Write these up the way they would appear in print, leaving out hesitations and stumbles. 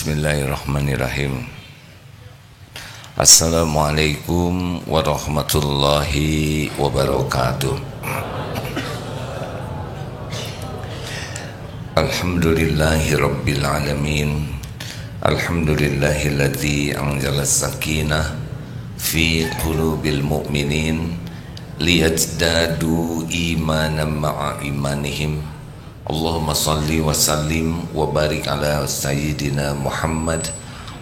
Bismillahirrahmanirrahim. Assalamualaikum warahmatullahi wabarakatuh. Alhamdulillahi rabbil alamin. Alhamdulillahilladzi anzala sakinah fi qulubil mu'minin liyazdadu imanan ma'a imanihim. Allahumma salli wa sallim wa barik ala sayyidina Muhammad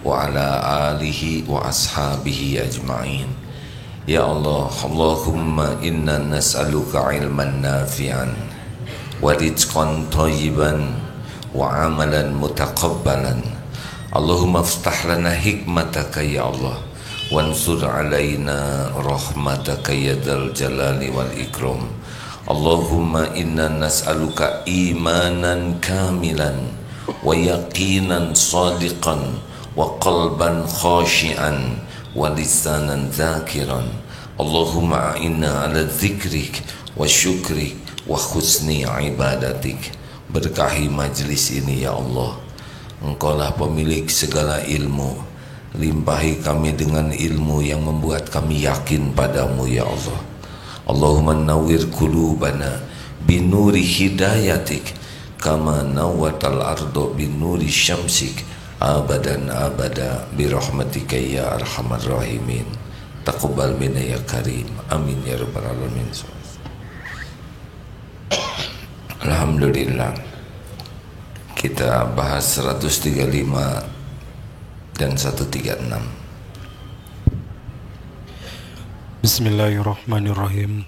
wa ala alihi wa ashabihi ajma'in. Ya Allah, Allahumma inna nas'aluka ilman nafi'an wa rizqan thayyiban wa amalan mutaqabbalan. Allahumma aftah lana hikmataka ya Allah, wansur alaina rahmataka ya dzal jalali wal ikram. Allahumma inna nas'aluka imanan kamilan wa yaqinan sadiqan wa qalban khashi'an wa lisanan zakiran. Allahumma a'inna ala dzikrik wa syukrik wa husni ibadatik. Berkahi majlis ini ya Allah. Engkaulah pemilik segala ilmu. Limpahi kami dengan ilmu yang membuat kami yakin padamu ya Allah. Allahumma nawwir qulubana binuri hidayatik kama nawwatal ardo binuri syamsik abadan abada birahmatika ya arhamar rahimin. Taqabbal minna ya karim. Amin ya rabbal alamin. Alhamdulillah, kita bahas 135 dan 136. Bismillahirrahmanirrahim.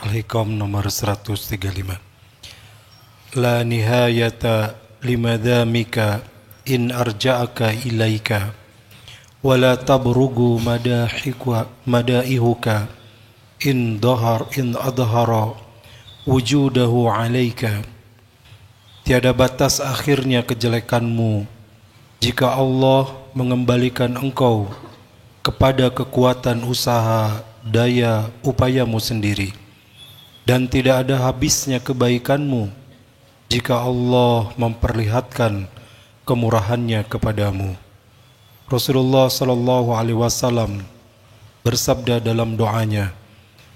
Al-Hikam nomor 135. La nihayata limadhamika in arja'aka ilaika wa la tabrugu madaihuka in adhara wujudahu alaika. Tiada batas akhirnya kejelekanmu jika Allah mengembalikan engkau kepada kekuatan usaha daya upayamu sendiri, dan tidak ada habisnya kebaikanmu jika Allah memperlihatkan kemurahannya kepadamu. Rasulullah sallallahu alaihi wasallam bersabda dalam doanya,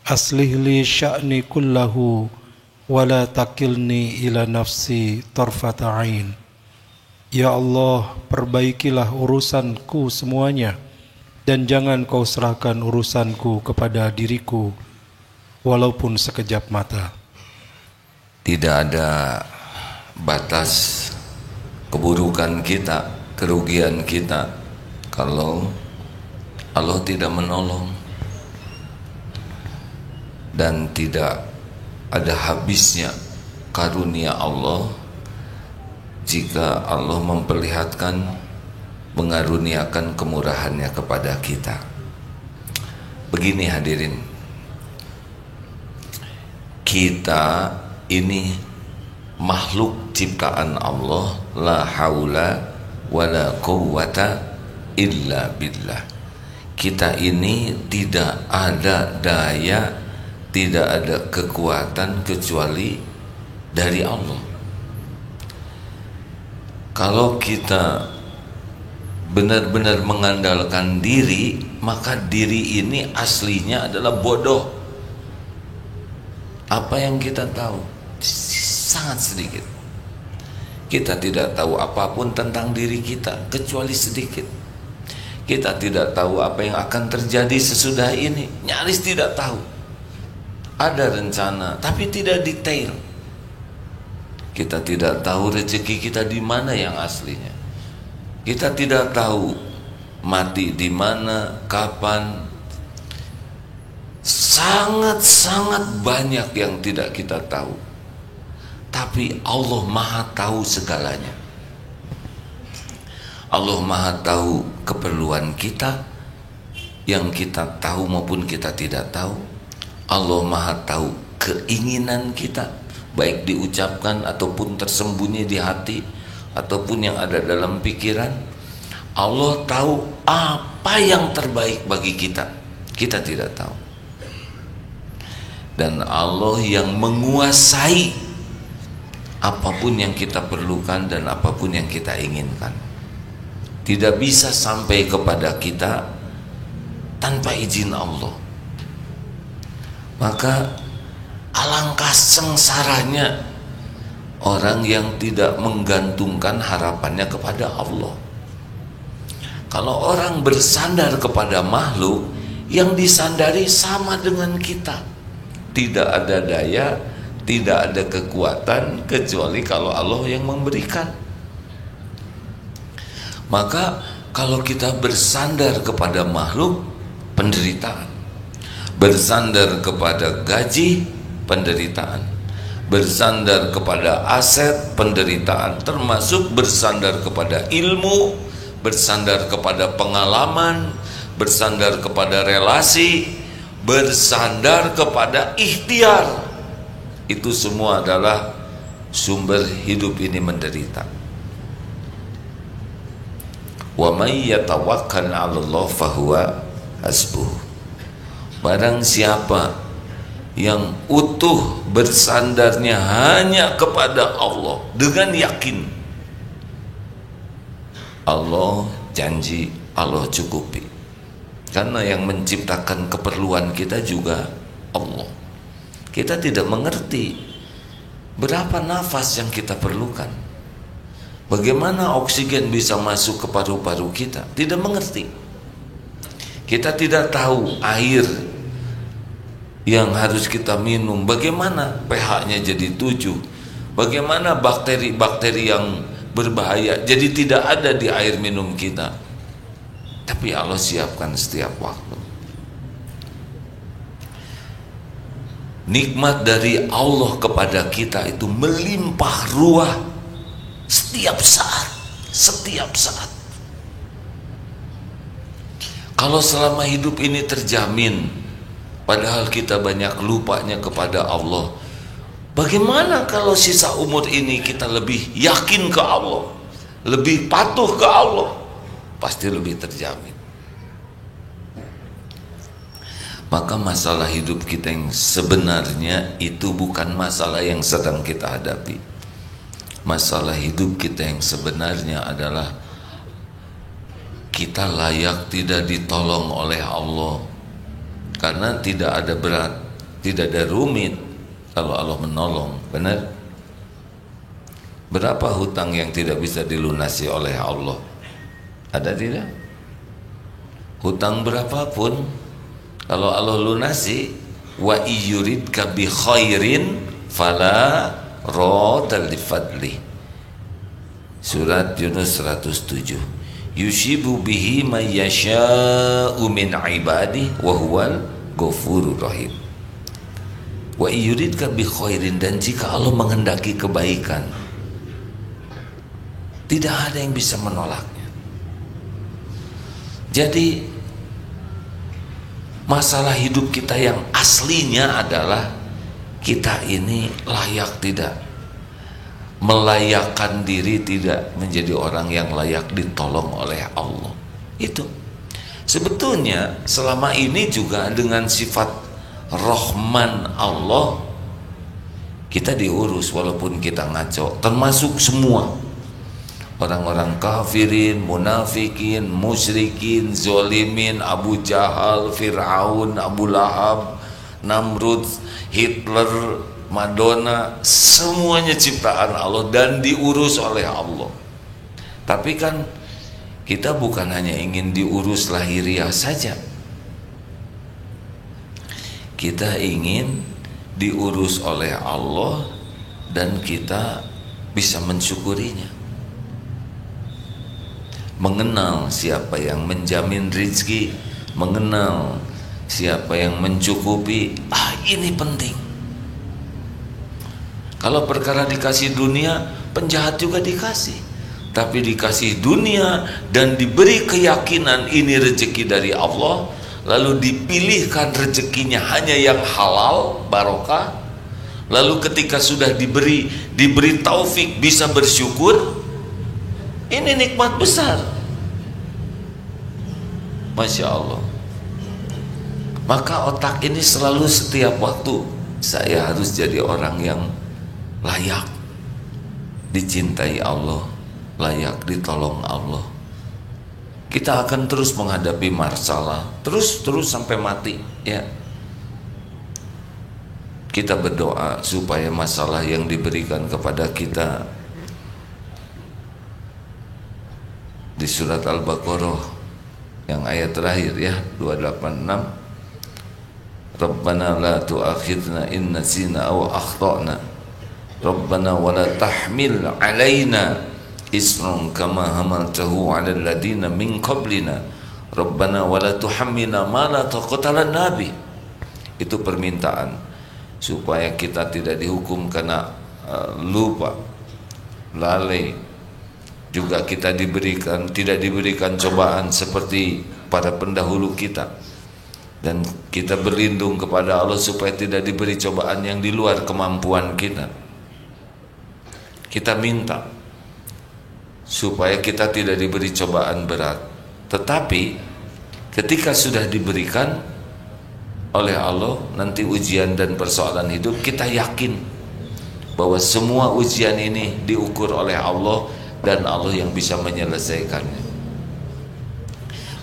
aslih li sya'ni kullahu wa la takilni ila nafsi tarfata ain. Ya Allah, perbaikilah urusanku semuanya, dan jangan kau serahkan urusanku kepada diriku walaupun sekejap mata. Tidak ada batas keburukan kita, kerugian kita, kalau Allah tidak menolong, dan tidak ada habisnya karunia Allah jika Allah memperlihatkan, mengaruniakan kemurahannya kepada kita. Begini hadirin, kita ini makhluk ciptaan Allah, la haula wala quwwata illa billah. Kita ini tidak ada daya, tidak ada kekuatan kecuali dari Allah. Kalau kita benar-benar mengandalkan diri, maka diri ini aslinya adalah bodoh. Apa yang kita tahu? Sangat sedikit. Kita tidak tahu apapun tentang diri kita kecuali sedikit. Kita tidak tahu apa yang akan terjadi sesudah ini, nyaris tidak tahu. Ada rencana tapi tidak detail. Kita tidak tahu rezeki kita di mana yang aslinya. Kita tidak tahu mati di mana, kapan. Sangat-sangat banyak yang tidak kita tahu. Tapi Allah Maha tahu segalanya. Allah Maha tahu keperluan kita, yang kita tahu maupun kita tidak tahu. Allah Maha tahu keinginan kita, baik diucapkan ataupun tersembunyi di hati, ataupun yang ada dalam pikiran. Allah tahu apa yang terbaik bagi kita, kita tidak tahu. Dan Allah yang menguasai apapun yang kita perlukan dan apapun yang kita inginkan. tidak bisa sampai kepada kita tanpa izin Allah. Maka alangkah sengsaranya orang yang tidak menggantungkan harapannya kepada Allah. Kalau orang bersandar kepada makhluk, yang disandari sama dengan kita, tidak ada daya, tidak ada kekuatan kecuali kalau Allah yang memberikan. Maka kalau kita bersandar kepada makhluk, penderitaan. Bersandar kepada gaji, penderitaan. Bersandar kepada aset, penderitaan. Termasuk bersandar kepada ilmu, bersandar kepada pengalaman, bersandar kepada relasi, bersandar kepada ikhtiar. Itu semua adalah sumber hidup ini menderita. Wa may yatawakkal 'ala Allah fahuwa hasbuh. Barang siapa yang utuh bersandarnya hanya kepada Allah dengan yakin, Allah janji, Allah cukupi. Karena yang menciptakan keperluan kita juga Allah. Kita tidak mengerti berapa nafas yang kita perlukan, bagaimana oksigen bisa masuk ke paru-paru kita, tidak mengerti. Kita tidak tahu air yang harus kita minum, bagaimana pH-nya jadi 7, bagaimana bakteri-bakteri yang berbahaya jadi tidak ada di air minum kita. Tapi Allah siapkan setiap waktu. Nikmat dari Allah kepada kita itu melimpah ruah setiap saat, setiap saat. Kalau selama hidup ini terjamin, padahal kita banyak lupanya kepada Allah, bagaimana kalau sisa umur ini kita lebih yakin ke Allah, lebih patuh ke Allah? Pasti lebih terjamin. Maka masalah hidup kita yang sebenarnya itu bukan masalah yang sedang kita hadapi. Masalah hidup kita yang sebenarnya adalah kita layak tidak ditolong oleh Allah. Karena tidak ada berat, tidak ada rumit kalau Allah menolong. Benar? Berapa hutang yang tidak bisa dilunasi oleh Allah? Ada tidak? Hutang berapapun, kalau Allah lunasi, wa iyuridka bi khairin fala radda li fadli. Surat Yunus 107. Yusibu bihi may yasha'u min ibadi wa huwal ghafurur rahim. Wa iyuridka bi khairin, dan jika Allah menghendaki kebaikan, tidak ada yang bisa menolaknya. Jadi masalah hidup kita yang aslinya adalah kita ini layak tidak, melayakkan diri tidak menjadi orang yang layak ditolong oleh Allah. Itu sebetulnya selama ini juga dengan sifat Rahman Allah kita diurus walaupun kita ngaco, termasuk semua orang-orang kafirin, munafikin, musyrikin, zolimin, Abu Jahal, Fir'aun, Abu Lahab, Namrud, Hitler, Madonna, semuanya ciptaan Allah dan diurus oleh Allah. Tapi kan kita bukan hanya ingin diurus lahiriah saja, kita ingin diurus oleh Allah dan kita bisa mensyukurinya. Mengenal siapa yang menjamin rezeki, mengenal siapa yang mencukupi, ini penting. Kalau perkara dikasih dunia, penjahat juga dikasih. Tapi dikasih dunia dan diberi keyakinan ini rezeki dari Allah, lalu dipilihkan rezekinya hanya yang halal, barokah. Lalu ketika sudah diberi taufik bisa bersyukur, ini nikmat besar. Masya Allah. Maka otak ini selalu setiap waktu, saya harus jadi orang yang layak dicintai Allah, layak ditolong Allah, Kita akan terus menghadapi masalah, terus sampai mati, ya. Kita berdoa supaya masalah yang diberikan kepada kita di surat Al-Baqarah yang ayat terakhir, ya, 286, Rabbana la tu'akhidna in nasina aw akhtana Rabbana wa la tahmil alaina isran kama hamaltahu 'alal ladina min qablina Rabbana wa la tuhammilna ma la taqata lana bih. Itu permintaan supaya kita tidak dihukum karena lupa, lalai. Juga kita tidak diberikan cobaan seperti para pendahulu kita, dan kita berlindung kepada Allah supaya tidak diberi cobaan yang di luar kemampuan kita. Kita minta supaya kita tidak diberi cobaan berat, tetapi ketika sudah diberikan oleh Allah nanti ujian dan persoalan hidup, kita yakin bahwa semua ujian ini diukur oleh Allah dan Allah yang bisa menyelesaikannya.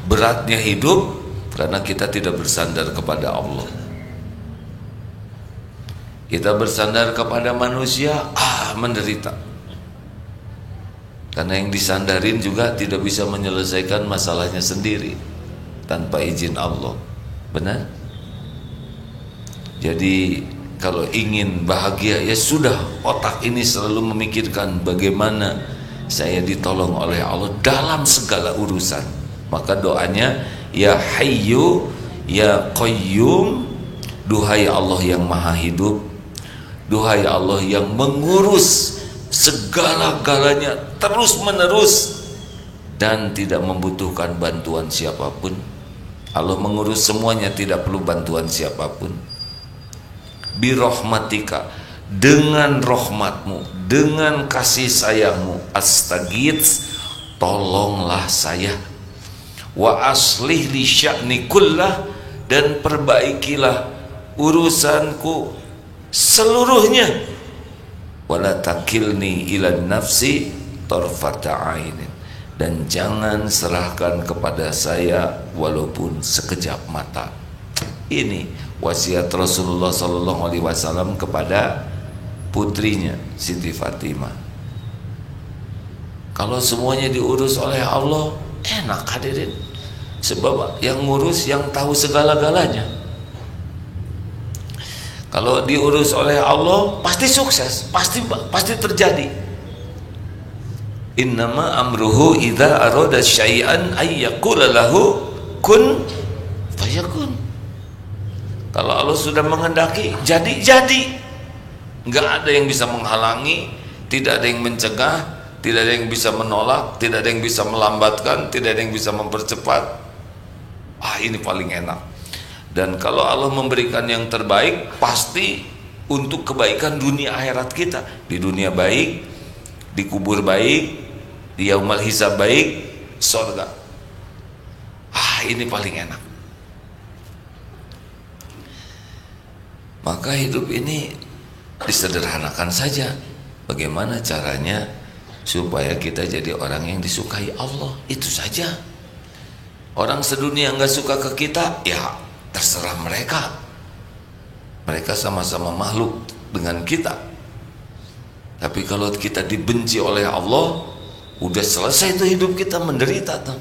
Beratnya hidup karena kita tidak bersandar kepada Allah. Kita bersandar kepada manusia, menderita. Karena yang disandarin juga tidak bisa menyelesaikan masalahnya sendiri tanpa izin Allah. Benar? Jadi kalau ingin bahagia, ya sudah, otak ini selalu memikirkan bagaimana saya ditolong oleh Allah dalam segala urusan. Maka doanya, ya Hayyu ya Qayyum, duhai Allah yang maha hidup, duhai Allah yang mengurus segala-galanya terus menerus dan tidak membutuhkan bantuan siapapun. Allah mengurus semuanya, tidak perlu bantuan siapapun. Birahmatika, dengan rahmatmu, dengan kasih sayangmu, astaghits, tolonglah saya. Wa aslih li sya'ni kullah, dan perbaikilah urusanku seluruhnya. Wala takilni ila nafsi tarfata ainin, dan jangan serahkan kepada saya walaupun sekejap mata. Ini wasiat Rasulullah SAW kepada putrinya Siti Fatimah. Kalau semuanya diurus oleh Allah, enak hadirin. Sebab yang ngurus yang tahu segala-galanya. Kalau diurus oleh Allah pasti sukses, pasti terjadi. Innama amruhu idza arada syai'an ay yaqula lahu kun fayakun. Kalau Allah sudah menghendaki, jadi. Enggak ada yang bisa menghalangi, tidak ada yang mencegah, tidak ada yang bisa menolak, tidak ada yang bisa melambatkan, tidak ada yang bisa mempercepat. Ini paling enak. Dan kalau Allah memberikan yang terbaik, pasti untuk kebaikan dunia akhirat kita. Di dunia baik, di kubur baik, di yaumul hisab baik, surga. Ini paling enak. Maka hidup ini disederhanakan saja. Bagaimana caranya supaya kita jadi orang yang disukai Allah, itu saja. Orang sedunia nggak suka ke kita, ya terserah mereka. Mereka sama-sama makhluk dengan kita. Tapi kalau kita dibenci oleh Allah, udah selesai tuh hidup kita, menderita tuh.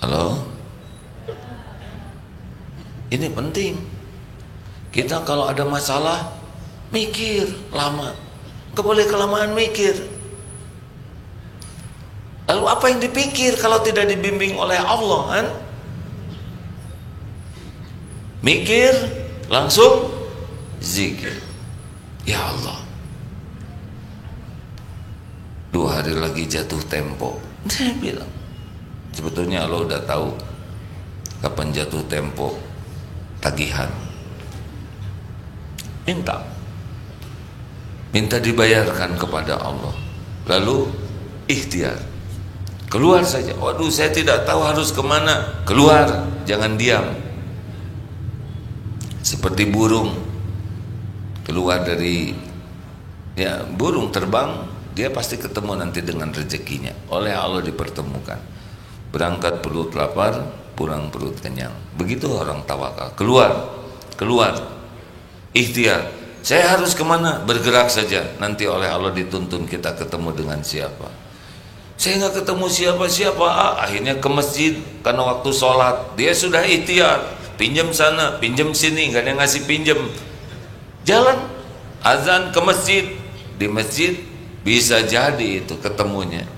Halo? Ini penting. Kita kalau ada masalah, mikir lama. Gak boleh kelamaan mikir. Lalu apa yang dipikir kalau tidak dibimbing oleh Allah, kan? Mikir, langsung zikir. Ya Allah, 2 hari lagi jatuh tempo. Dia bilang, sebetulnya Allah udah tahu kapan jatuh tempo tagihan. Minta dibayarkan kepada Allah. Lalu ikhtiar, keluar saja. Waduh, saya tidak tahu harus kemana. Keluar, jangan diam. Seperti burung keluar dari, ya burung terbang dia pasti ketemu nanti dengan rezekinya. Oleh Allah dipertemukan. Berangkat perut lapar, pulang perut kenyang. Begitu orang tawakal. Keluar, ikhtiar. Saya harus kemana? Bergerak saja. Nanti oleh Allah dituntun kita ketemu dengan siapa. Saya nggak ketemu siapa-siapa. Akhirnya ke masjid karena waktu sholat. Dia sudah ikhtiar. Pinjam sana, pinjam sini, nggak ada yang ngasih pinjam. Jalan, azan ke masjid. Di masjid bisa jadi itu ketemunya.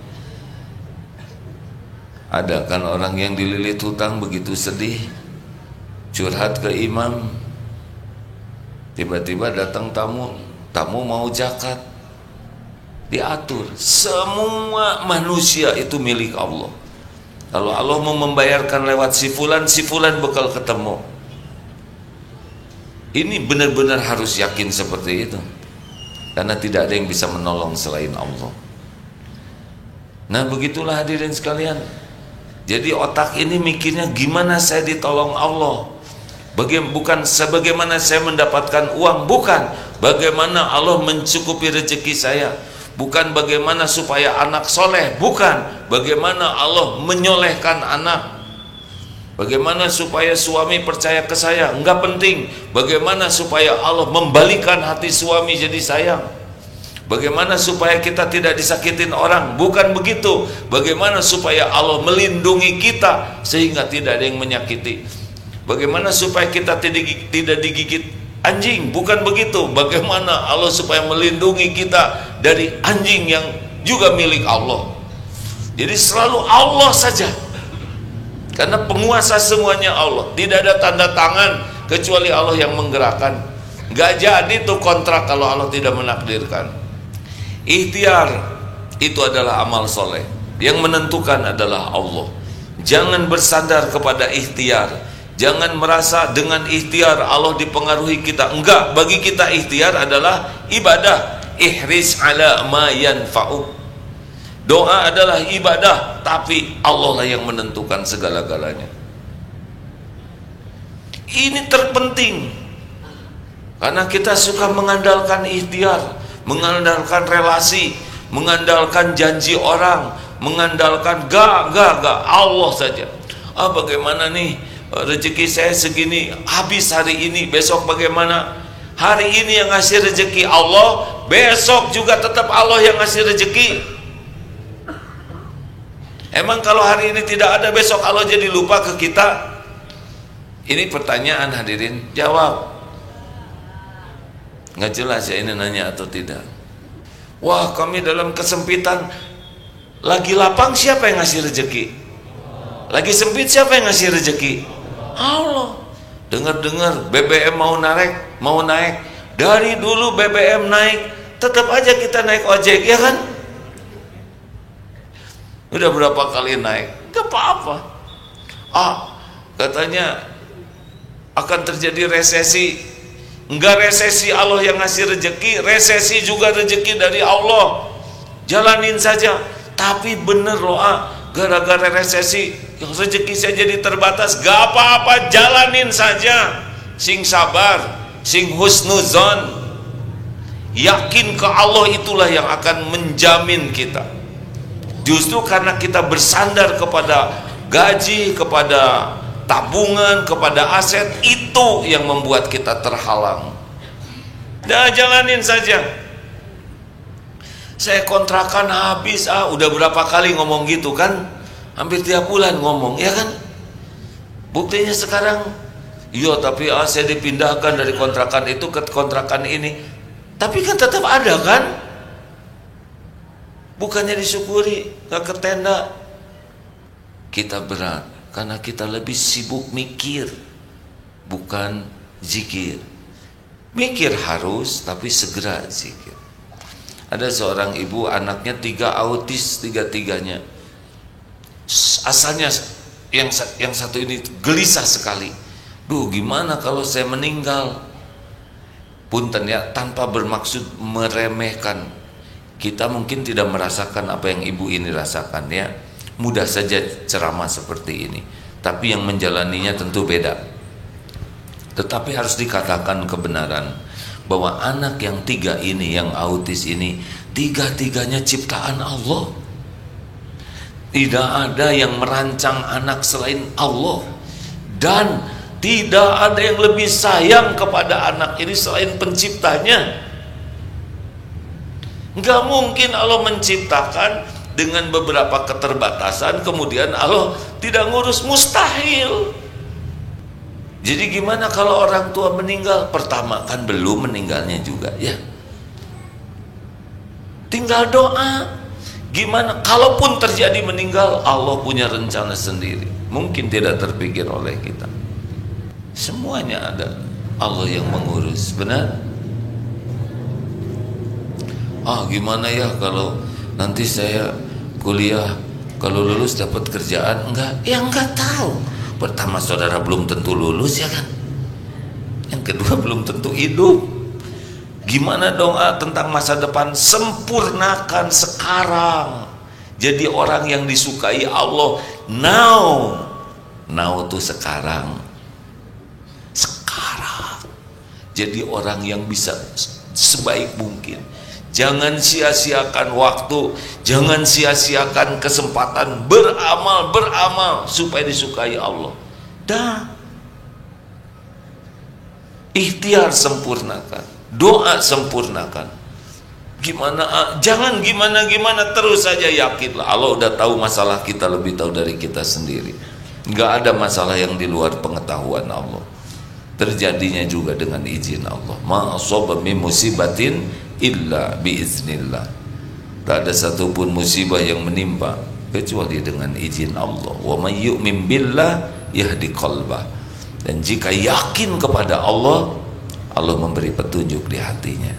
Ada kan orang yang dililit hutang begitu sedih, curhat ke imam. Tiba-tiba datang tamu mau zakat, diatur. Semua manusia itu milik Allah. Kalau Allah mau membayarkan lewat si fulan bakal ketemu. Ini benar-benar harus yakin seperti itu, karena tidak ada yang bisa menolong selain Allah. Nah begitulah hadirin sekalian. Jadi otak ini mikirnya gimana saya ditolong Allah. Bukan sebagaimana saya mendapatkan uang, bukan bagaimana Allah mencukupi rezeki saya, bukan bagaimana supaya anak soleh, bukan bagaimana Allah menyolehkan anak, bagaimana supaya suami percaya ke saya, enggak penting, bagaimana supaya Allah membalikan hati suami jadi sayang, bagaimana supaya kita tidak disakitin orang, bukan begitu, bagaimana supaya Allah melindungi kita sehingga tidak ada yang menyakiti, bagaimana supaya kita tidak digigit anjing, bukan begitu, bagaimana Allah supaya melindungi kita dari anjing yang juga milik Allah. Jadi selalu Allah saja, karena penguasa semuanya Allah, tidak ada tanda tangan kecuali Allah yang menggerakkan. Gak jadi tuh kontrak kalau Allah tidak menakdirkan. Ikhtiar itu adalah amal soleh, yang menentukan adalah Allah. Jangan bersandar kepada ikhtiar. Jangan merasa dengan ikhtiar Allah dipengaruhi kita. Enggak, bagi kita ikhtiar adalah ibadah. Ihris ala ma yanfa'u. Doa adalah ibadah, tapi Allah lah yang menentukan segala-galanya. Ini terpenting, karena kita suka mengandalkan ikhtiar, mengandalkan relasi, mengandalkan janji orang, mengandalkan gak Allah saja. Bagaimana nih rezeki saya segini, habis hari ini, besok bagaimana? Hari ini yang ngasih rezeki Allah, besok juga tetap Allah yang ngasih rezeki. Emang kalau hari ini tidak ada, besok Allah jadi lupa ke kita? Ini pertanyaan hadirin, jawab. Nggak jelas ya ini nanya atau tidak. Wah, kami dalam kesempitan, lagi lapang siapa yang ngasih rezeki? Lagi sempit siapa yang ngasih rezeki? Allah. Dengar-dengar BBM mau naik. Dari dulu BBM naik, tetap aja kita naik ojek, ya kan? Udah berapa kali naik, gak apa-apa. Katanya akan terjadi resesi. Enggak resesi Allah yang ngasih rezeki, resesi juga rezeki dari Allah. Jalanin saja. Tapi bener loh, gara-gara resesi rezeki saya jadi terbatas, gak apa-apa, jalanin saja. Sing sabar, sing husnuzon, yakin ke Allah, itulah yang akan menjamin kita. Justru karena kita bersandar kepada gaji, kepada tabungan, kepada aset, itu yang membuat kita terhalang. Dah jalanin saja. Saya kontrakan habis, udah berapa kali ngomong gitu kan? Hampir tiap bulan ngomong, ya kan? Buktinya sekarang, iya tapi saya dipindahkan dari kontrakan itu ke kontrakan ini. Tapi kan tetap ada kan? Bukannya disyukuri, gak ke tenda. Kita berat, karena kita lebih sibuk mikir, bukan zikir. Mikir harus, tapi segera zikir. Ada seorang ibu, anaknya 3 autis, 3-tiganya. Asalnya yang satu ini gelisah sekali. Duh, gimana kalau saya meninggal? Punten ya, tanpa bermaksud meremehkan. Kita mungkin tidak merasakan apa yang ibu ini rasakan ya. Mudah saja ceramah seperti ini, tapi yang menjalaninya tentu beda. Tetapi harus dikatakan kebenaran bahwa anak yang 3 ini, yang autis ini, Tiga-tiganya ciptaan Allah. Tidak ada yang merancang anak selain Allah, dan tidak ada yang lebih sayang kepada anak ini selain penciptanya. Nggak mungkin Allah menciptakan dengan beberapa keterbatasan kemudian Allah tidak ngurus, mustahil. Jadi gimana kalau orang tua meninggal? Pertama kan belum meninggalnya juga ya, tinggal doa. Gimana kalaupun terjadi meninggal, Allah punya rencana sendiri, mungkin tidak terpikir oleh kita. Semuanya ada Allah yang mengurus, benar? Gimana ya kalau nanti saya kuliah, kalau lulus dapat kerjaan? Enggak, ya enggak tahu. Pertama saudara belum tentu lulus ya kan, yang kedua belum tentu hidup. Gimana doa tentang masa depan? Sempurnakan sekarang, jadi orang yang disukai Allah. Now tuh sekarang, jadi orang yang bisa sebaik mungkin. Jangan sia-siakan waktu, jangan sia-siakan kesempatan. Beramal supaya disukai Allah. Ikhtiar sempurnakan, doa sempurnakan. Jangan gimana terus saja. Yakinlah Allah udah tahu masalah kita, lebih tahu dari kita sendiri. Nggak ada masalah yang di luar pengetahuan Allah. Terjadinya juga dengan izin Allah. Ma asaba min musibatin illa biiznillah. Tak ada satupun musibah yang menimpa kecuali dengan izin Allah. Wa may yu'min billah yahdi qalbah. Dan jika yakin kepada Allah, Allah memberi petunjuk di hatinya.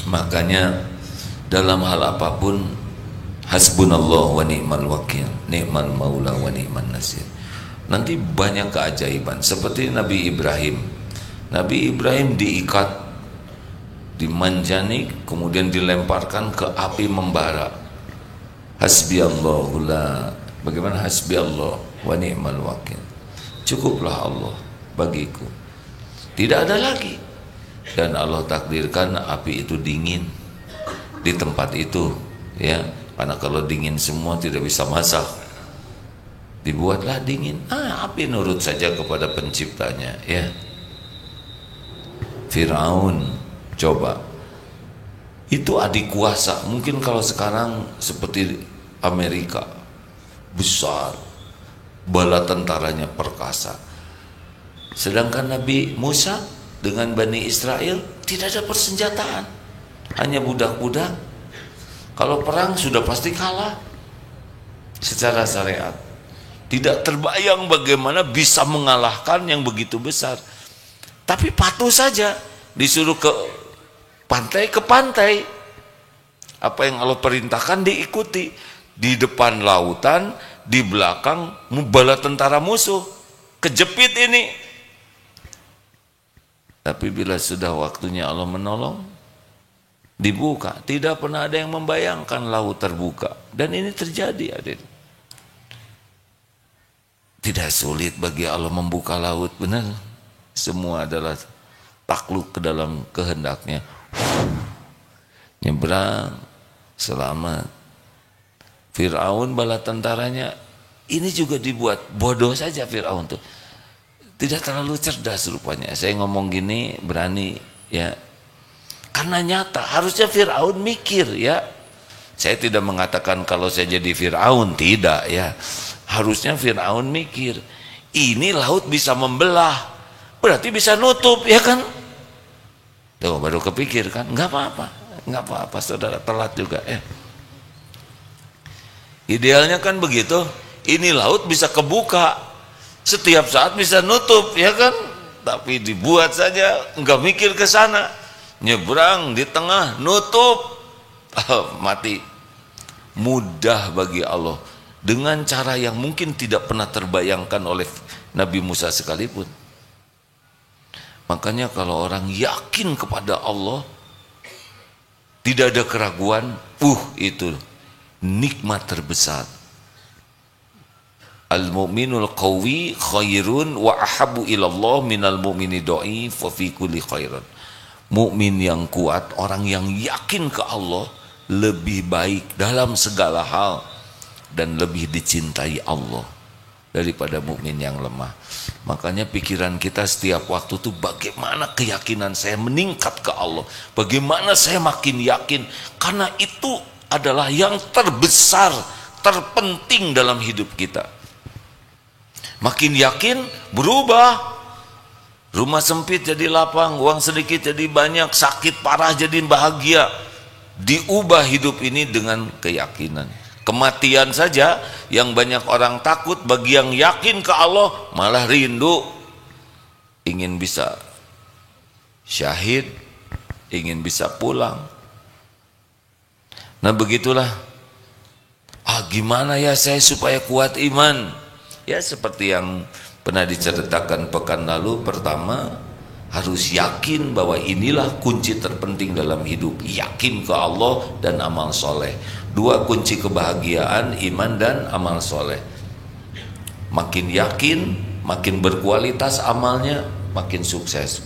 Makanya dalam hal apapun, hasbunallah wa ni'mal wakil, ni'mal maula wa ni'man nasir. Nanti banyak keajaiban seperti Nabi Ibrahim. Nabi Ibrahim diikat di manjanik, kemudian dilemparkan ke api membara. Hasbiyallahu la, bagaimana hasbiyallah wa ni'mal wakil, cukuplah Allah bagiku, tidak ada lagi. Dan Allah takdirkan api itu dingin di tempat itu ya, karena kalau dingin semua tidak bisa masak, dibuatlah dingin. Api nurut saja kepada penciptanya ya. Firaun, coba, itu adik kuasa. Mungkin kalau sekarang seperti Amerika, besar, bala tentaranya perkasa. Sedangkan Nabi Musa dengan Bani Israel tidak ada persenjataan, hanya budak-budak. Kalau perang sudah pasti kalah secara syariat. Tidak terbayang bagaimana bisa mengalahkan yang begitu besar. Tapi patuh saja, disuruh ke pantai. Apa yang Allah perintahkan diikuti. Di depan lautan, di belakang bala tentara musuh, kejepit ini. Tapi bila sudah waktunya Allah menolong, dibuka. Tidak pernah ada yang membayangkan laut terbuka. Dan ini terjadi, adik. Tidak sulit bagi Allah membuka laut, benar. Semua adalah takluk ke dalam kehendaknya. Nyebrang, selamat. Fir'aun bala tentaranya ini juga dibuat bodoh saja. Fir'aun tuh tidak terlalu cerdas rupanya. Saya ngomong gini berani ya, karena nyata. Harusnya Fir'aun mikir ya. Saya tidak mengatakan kalau saya jadi Fir'aun, tidak ya. Harusnya Fir'aun mikir, ini laut bisa membelah, berarti bisa nutup ya kan. Tuh baru kepikir kan. Nggak apa-apa saudara, telat juga ya. Idealnya kan begitu. Ini laut bisa kebuka, setiap saat bisa nutup ya kan. Tapi dibuat saja, nggak mikir ke sana. Nyebrang di tengah, nutup, mati. Mudah bagi Allah, dengan cara yang mungkin tidak pernah terbayangkan oleh Nabi Musa sekalipun. Makanya kalau orang yakin kepada Allah, tidak ada keraguan, itu nikmat terbesar. Al-mu'minul qawi khairun wa ahabu ilallah minal mu'mini dhaif wa fi kulli khairan. Mukmin yang kuat, orang yang yakin ke Allah, lebih baik dalam segala hal dan lebih dicintai Allah daripada mukmin yang lemah. Makanya pikiran kita setiap waktu tuh bagaimana keyakinan saya meningkat ke Allah, bagaimana saya makin yakin, karena itu adalah yang terbesar, terpenting dalam hidup kita. Makin yakin berubah. Rumah sempit jadi lapang, uang sedikit jadi banyak, sakit parah jadi bahagia. Diubah hidup ini dengan keyakinan. Kematian saja yang banyak orang takut, bagi yang yakin ke Allah malah rindu, ingin bisa syahid, ingin bisa pulang. Nah begitulah. Gimana ya saya supaya kuat iman? Ya seperti yang pernah diceritakan pekan lalu. Pertama, harus yakin bahwa inilah kunci terpenting dalam hidup, yakin ke Allah dan amal soleh. Dua kunci kebahagiaan, iman dan amal soleh. Makin yakin, makin berkualitas amalnya, makin sukses.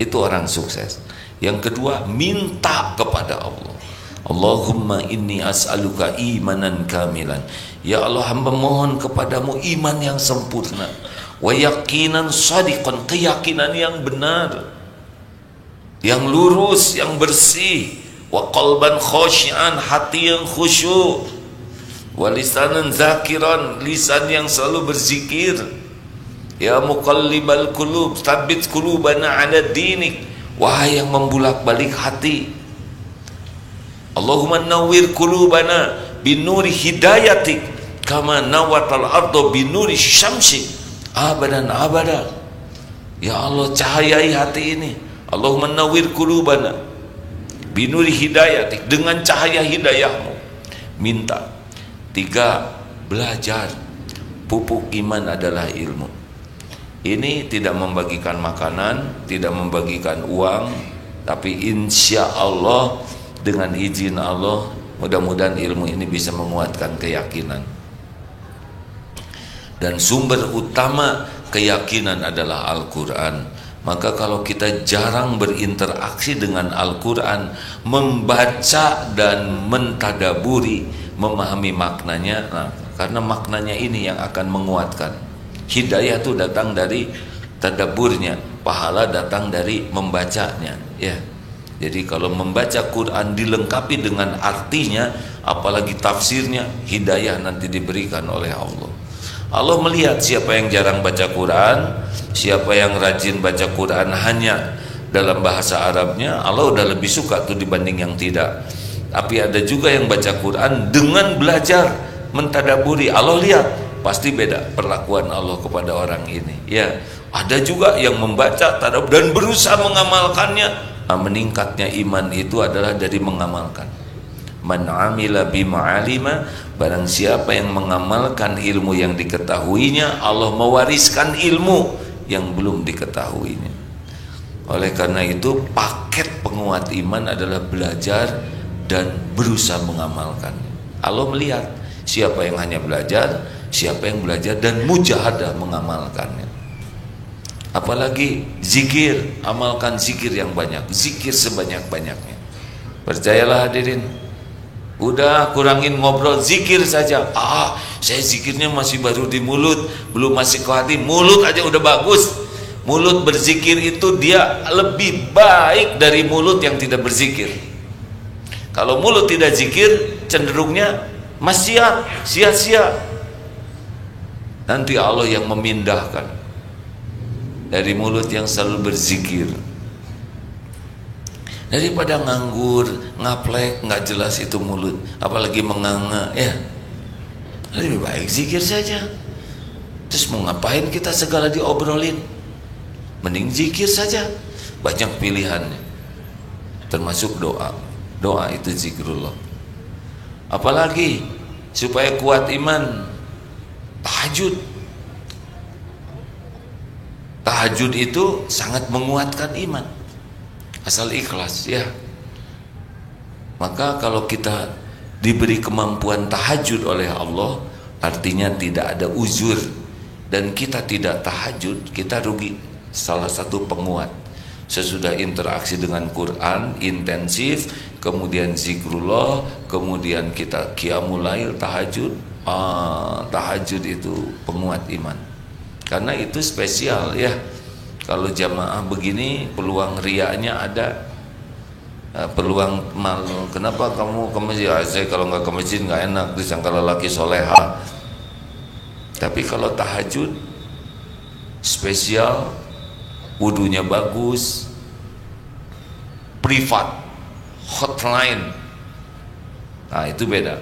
Itu orang sukses. Yang kedua, minta kepada Allah. Allahumma inni as'aluka imanan kamilan. Ya Allah, hamba mohon kepadamu iman yang sempurna, wa yaqinan shadiqan, keyakinan yang benar, yang lurus, yang bersih, wa qalban khashi'an, hati yang khusyuk, wa lisanan zakiran, lisan yang selalu berzikir. Ya muqallibal qulub, tsabbit qulubana 'ala dinik, wahai yang membulak-balik hati. Allahumma nawwir qulubana binuri hidayatik kama nawatal ardo binuri syamsi abadan abada. Ya Allah, cahayai hati ini. Allahumma nawwir qulubana binuri hidayatik, dengan cahaya hidayahmu. Minta. 3, belajar. Pupuk iman adalah ilmu. Ini tidak membagikan makanan, tidak membagikan uang, tapi insya Allah dengan izin Allah, mudah-mudahan ilmu ini bisa menguatkan keyakinan. Dan sumber utama keyakinan adalah Al-Quran. Maka kalau kita jarang berinteraksi dengan Al-Quran, membaca dan mentadaburi, memahami maknanya, nah, karena maknanya ini yang akan menguatkan. Hidayah itu datang dari tadaburnya, pahala datang dari membacanya, ya. Jadi kalau membaca Quran dilengkapi dengan artinya, apalagi tafsirnya, hidayah nanti diberikan oleh Allah. Allah melihat siapa yang jarang baca Quran, siapa yang rajin baca Quran hanya dalam bahasa Arabnya, Allah udah lebih suka tuh dibanding yang tidak. Tapi ada juga yang baca Quran dengan belajar, mentadaburi, Allah lihat, pasti beda perlakuan Allah kepada orang ini. Ya, ada juga yang membaca dan berusaha mengamalkannya. Meningkatnya iman itu adalah dari mengamalkan. Man amila bima alima, barang siapa yang mengamalkan ilmu yang diketahuinya, Allah mewariskan ilmu yang belum diketahuinya. Oleh karena itu, paket penguat iman adalah belajar dan berusaha mengamalkan. Allah melihat siapa yang hanya belajar, siapa yang belajar dan mujahadah mengamalkannya. Apalagi zikir, amalkan zikir yang banyak, zikir sebanyak-banyaknya. Percayalah hadirin, udah kurangin ngobrol, zikir saja. Saya zikirnya masih baru di mulut, belum masih ke hati. Mulut aja udah bagus. Mulut berzikir itu dia lebih baik dari mulut yang tidak berzikir. Kalau mulut tidak zikir, cenderungnya maksiat, sia-sia. Nanti Allah yang memindahkan dari mulut yang selalu berzikir, daripada nganggur, ngaplek, nggak jelas itu mulut, apalagi menganga, ya lebih baik zikir saja. Terus mau ngapain kita segala diobrolin? Mending zikir saja, banyak pilihannya, termasuk doa. Doa itu zikrullah. Apalagi supaya kuat iman, tahajud. Tahajud itu sangat menguatkan iman, asal ikhlas, ya. Maka kalau kita diberi kemampuan tahajud oleh Allah, artinya tidak ada uzur. Dan kita tidak tahajud, kita rugi. Salah satu penguat Sesudah interaksi dengan Quran intensif, kemudian zikrullah, kemudian kita qiyamul lail, tahajud. Tahajud itu penguat iman. Karena itu spesial ya. Kalau jamaah begini peluang riaknya ada. Peluang malu. Kenapa kamu ke masjid? Saya kalau nggak ke masjid nggak enak, disangka lelaki soleha. Tapi kalau tahajud spesial, wudunya bagus, privat, hotline. Nah itu beda.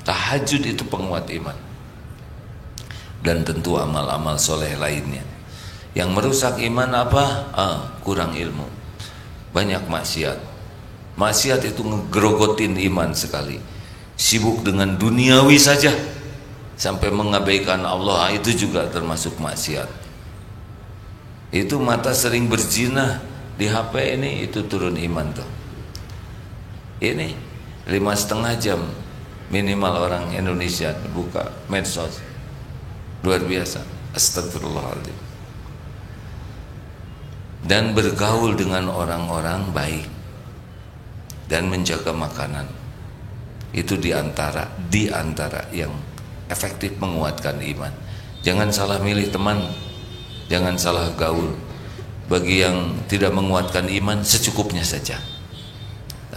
Tahajud itu penguat iman. Dan tentu amal-amal soleh lainnya. Yang merusak iman apa? Kurang ilmu, banyak maksiat. Maksiat itu ngegrogotin iman sekali. Sibuk dengan duniawi saja sampai mengabaikan Allah, itu juga termasuk maksiat. Itu mata sering berzina di HP ini, itu turun iman tuh. Ini 5,5 jam minimal orang Indonesia buka medsos. Luar biasa. Astagfirullahaladzim. Dan bergaul dengan orang-orang baik dan menjaga makanan, itu diantara yang efektif menguatkan iman. Jangan salah milih teman, jangan salah gaul. Bagi yang tidak menguatkan iman, secukupnya saja.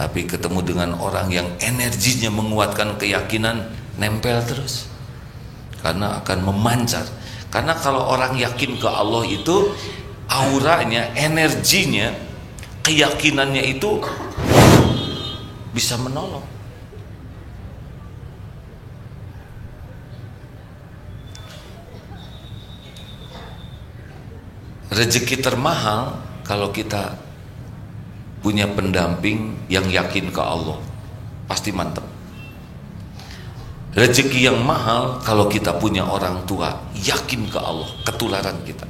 Tapi ketemu dengan orang yang energinya menguatkan keyakinan, nempel terus, karena akan memancar. Karena kalau orang yakin ke Allah itu auranya, energinya, keyakinannya itu bisa menolong. Rezeki termahal kalau kita punya pendamping yang yakin ke Allah, pasti mantap. Rezeki yang mahal kalau kita punya orang tua yakin ke Allah, ketularan kita.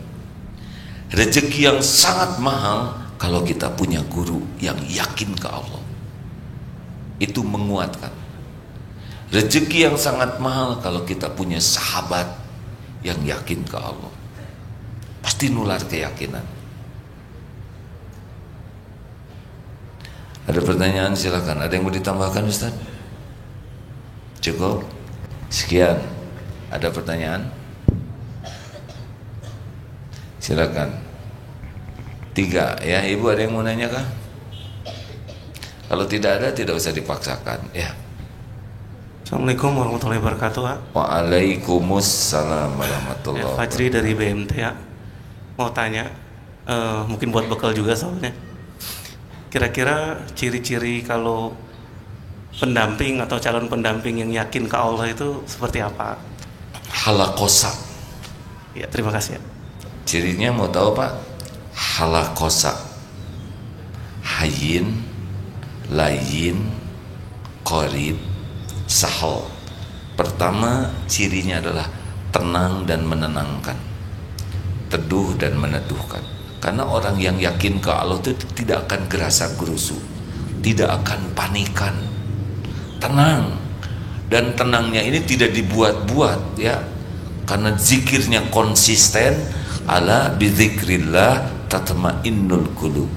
Rezeki yang sangat mahal kalau kita punya guru yang yakin ke Allah, itu menguatkan. Rezeki yang sangat mahal kalau kita punya sahabat yang yakin ke Allah, pasti nular keyakinan. Ada pertanyaan silakan. Ada yang mau ditambahkan Ustaz? Cukup? Sekian. Ada pertanyaan? Silakan. 3 ya. Ibu ada yang mau nanya kah? Kalau tidak ada, tidak usah dipaksakan ya. Assalamualaikum warahmatullahi wabarakatuh. Waalaikumsalam warahmatullahi wabarakatuh. Fajri dari BMT ya. Mau tanya, mungkin buat bekal juga soalnya. Kira-kira ciri-ciri kalau pendamping atau calon pendamping yang yakin ke Allah itu seperti apa? Halakosa. Ya, terima kasih ya. Cirinya mau tahu Pak? Halakosa. Hayyin, layin, qorib, sahal. Pertama cirinya adalah tenang dan menenangkan, teduh dan meneduhkan. Karena orang yang yakin ke Allah itu tidak akan gerasa gerusu, tidak akan panikan, tenang. Dan tenangnya ini tidak dibuat-buat ya, karena zikirnya konsisten. Ala bidzikrillah tatma'innul qulub.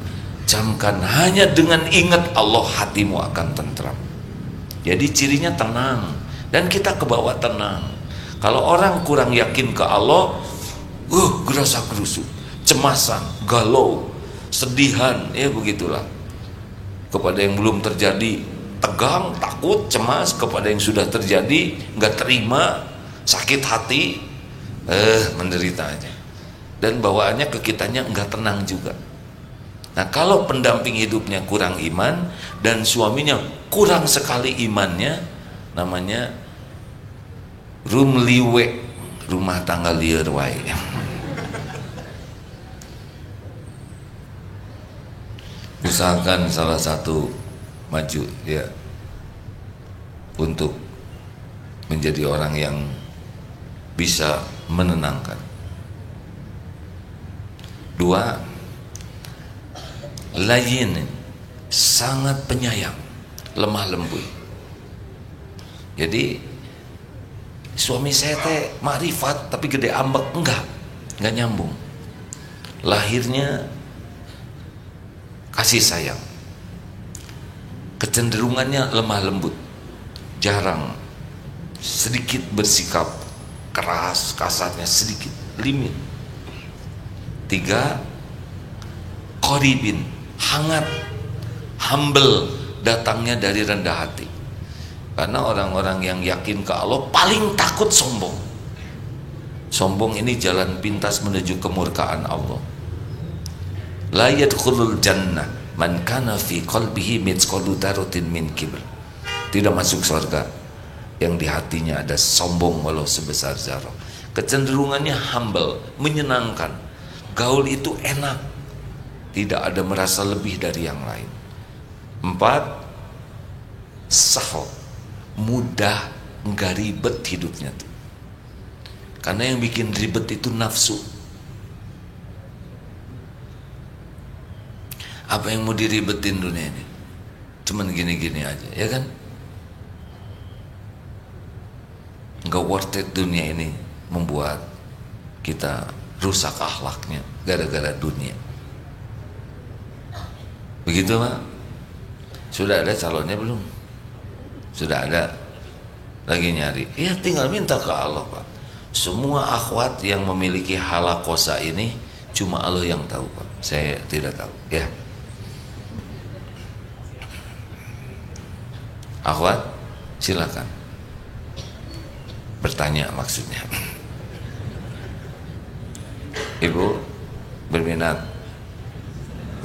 Camkan, hanya dengan ingat Allah hatimu akan tentram. Jadi cirinya tenang, dan kita ke bawah tenang. Kalau orang kurang yakin ke Allah, gerasa gerusu, cemasan, galau, sedihan, ya begitulah. Kepada yang belum terjadi tegang, takut, cemas. Kepada yang sudah terjadi nggak terima, sakit hati, menderita aja. Dan bawaannya ke kitanya nggak tenang juga. Nah kalau pendamping hidupnya kurang iman dan suaminya kurang sekali imannya, namanya rumliwe, rumah tangga liar wae. Usahakan salah satu maju ya, untuk menjadi orang yang bisa menenangkan. 2, layin, sangat penyayang, lemah lembut. Jadi suami saya teh makrifat tapi gede ambek, enggak nyambung. Lahirnya kasih sayang. Kecenderungannya lemah lembut, jarang, sedikit bersikap keras, kasarnya sedikit, limit. 3, qoribin, hangat, humble, datangnya dari rendah hati. Karena orang-orang yang yakin ke Allah paling takut sombong. Sombong ini jalan pintas menuju kemurkaan Allah. La yadkhulul jannah man kana fi qalbihi mithqalu dzarratin min kibr. Tidak masuk surga yang di hatinya ada sombong walau sebesar zarah. Kecenderungannya humble, menyenangkan. Gaul itu enak, tidak ada merasa lebih dari yang lain. 4, sahal, mudah, nggak ribet hidupnya tuh. Karena yang bikin ribet itu nafsu. Apa yang mau diribetin dunia ini? Cuman gini-gini aja, ya kan? Nggak worth it dunia ini, membuat kita rusak akhlaknya gara-gara dunia. Begitu Pak? Sudah ada calonnya belum? Sudah ada, lagi nyari. Ya tinggal minta ke Allah Pak. Semua akhwat yang memiliki halakosa ini cuma Allah yang tahu Pak. Saya tidak tahu. Ya. Akhwat, silakan bertanya maksudnya. Ibu berminat.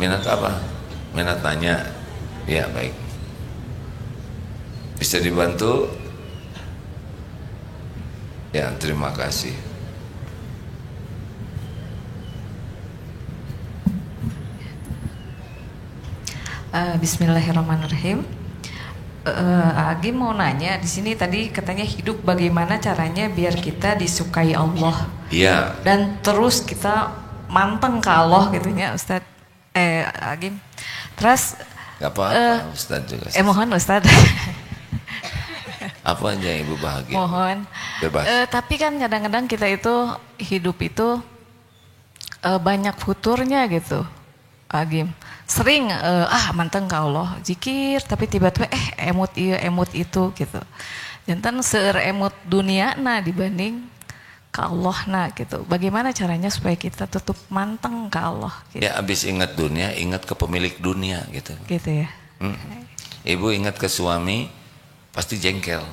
Minat apa? Minat tanya. Ya baik. Bisa dibantu? Ya terima kasih. Bismillahirrahmanirrahim. Agi mau nanya di sini tadi katanya hidup bagaimana caranya biar kita disukai Allah. Iya. Dan terus kita manteng ke Allah gitunya Ustadz. Agi. Terus Gak apa-apa Ustaz juga. Mohon Ustadz. Apa aja yang Ibu bahagia? Mohon. Bebas. Tapi kan kadang-kadang kita itu hidup itu banyak futurnya gitu. Agim sering manteng ke Allah zikir tapi tiba-tiba emut iya emut itu gitu. Jantan seueur emut dunia nah dibanding ke Allah nah gitu. Bagaimana caranya supaya kita tetap manteng ke Allah gitu. Ya abis ingat dunia, ingat ke pemilik dunia gitu. Gitu ya. Ibu ingat ke suami pasti jengkel.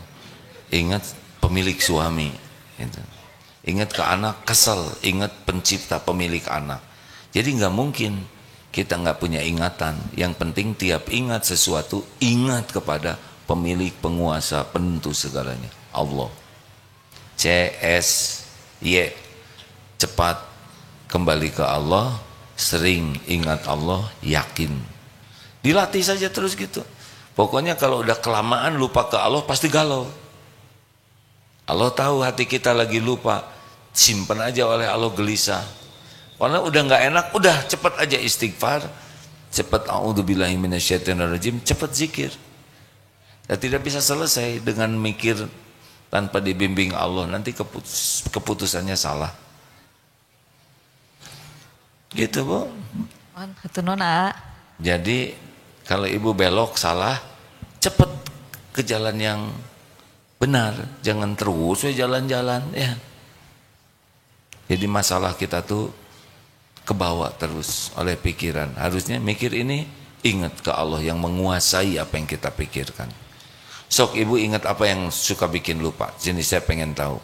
Ingat pemilik suami gitu. Ingat ke anak kesel, ingat pencipta pemilik anak. Jadi nggak mungkin kita nggak punya ingatan. Yang penting tiap ingat sesuatu, ingat kepada pemilik, penguasa, penentu segalanya, Allah. CSY, cepat kembali ke Allah, sering ingat Allah, yakin. Dilatih saja terus gitu. Pokoknya kalau udah kelamaan lupa ke Allah pasti galau. Allah tahu hati kita lagi lupa, simpan aja oleh Allah gelisah. Karena udah nggak enak, udah cepat aja istighfar, cepat a'udzubillahi minasyaitonirrajim, cepat zikir. Ya, tidak bisa selesai dengan mikir tanpa dibimbing Allah, nanti keputusannya salah. Gitu Bu. Jadi kalau Ibu belok salah, cepat ke jalan yang benar, jangan terus jalan-jalan ya. Jadi masalah kita tuh kebawa terus oleh pikiran. Harusnya mikir ini ingat ke Allah yang menguasai apa yang kita pikirkan. Sok Ibu ingat apa yang suka bikin lupa. Jadi saya pengen tahu.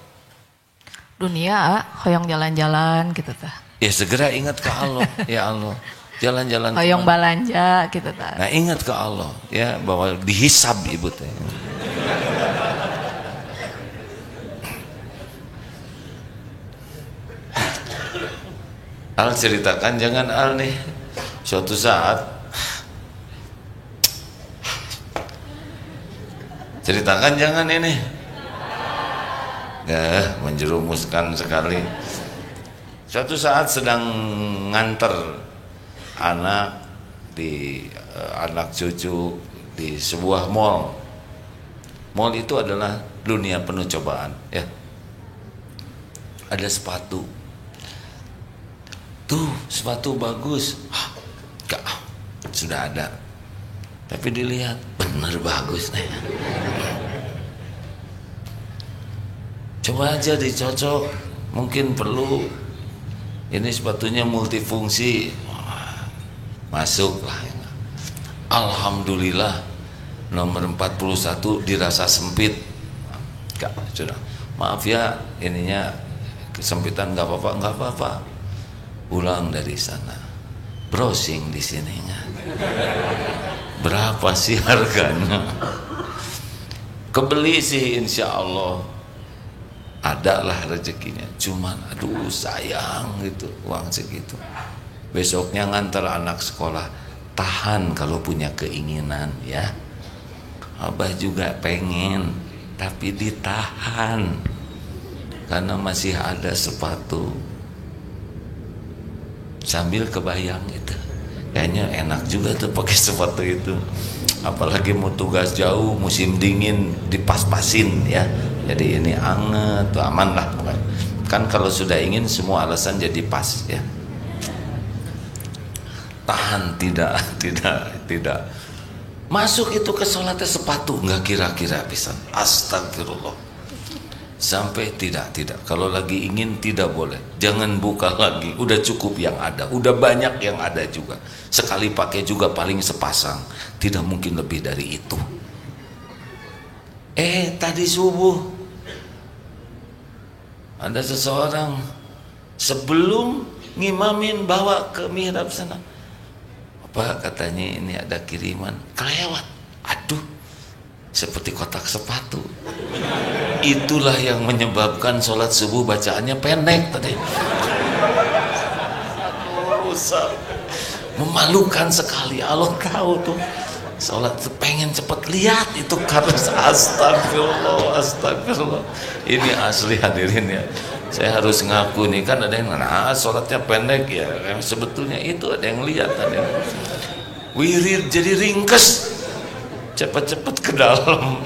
Dunia, hoyong jalan-jalan gitu tah. Ya segera ingat ke Allah. Ya Allah, jalan-jalan. Hoyong balanja gitu tah. Nah ingat ke Allah ya bahwa dihisab Ibu teh. Al ceritakan, jangan Al nih suatu saat ceritakan, jangan ini ya menjerumuskan sekali. Suatu saat sedang nganter anak anak cucu di sebuah mall. Mall itu adalah dunia penuh cobaan ya. Ada sepatu. Tuh sepatu bagus. Enggak, sudah ada, tapi dilihat bener bagus nih. Coba aja dicocok, mungkin perlu ini sepatunya multifungsi, masuk lah. Alhamdulillah nomor 41 dirasa sempit. Enggak, sudah. Maaf ya, ininya kesempitan, nggak apa-apa. Pulang dari sana, browsing di sini nggak. Berapa sih harganya? Kebeli sih, insya Allah ada lah rezekinya. Cuman aduh sayang gitu uang segitu. Besoknya ngantar anak sekolah, tahan kalau punya keinginan ya. Abah juga pengen, tapi ditahan karena masih ada sepatu. Sambil kebayang itu, kayaknya enak juga tuh pakai sepatu itu. Apalagi mau tugas jauh, musim dingin dipas-pasin ya. Jadi ini anget tuh, aman lah. Kan kalau sudah ingin semua alasan jadi pas ya. Tahan, tidak. Masuk itu ke sholatnya sepatu nggak kira-kira pisan. Astagfirullah. Sampai tidak. Kalau lagi ingin tidak boleh. Jangan buka lagi. Udah cukup yang ada. Udah banyak yang ada juga. Sekali pakai juga paling sepasang. Tidak mungkin lebih dari itu. Tadi subuh ada seseorang sebelum ngimamin bawa ke mihrab sana. Apa katanya ini ada kiriman kelewat. Aduh, seperti kotak sepatu. Itulah yang menyebabkan sholat subuh bacaannya pendek tadi. Aduh, memalukan sekali. Allah tahu tuh sholat pengen cepet lihat itu karena astagfirullah. Ini asli hadirin ya. Saya harus ngaku nih, kan ada yang sholatnya pendek ya. Sebetulnya itu ada yang lihat, ada yang wirid jadi ringkes, cepet-cepet ke dalam.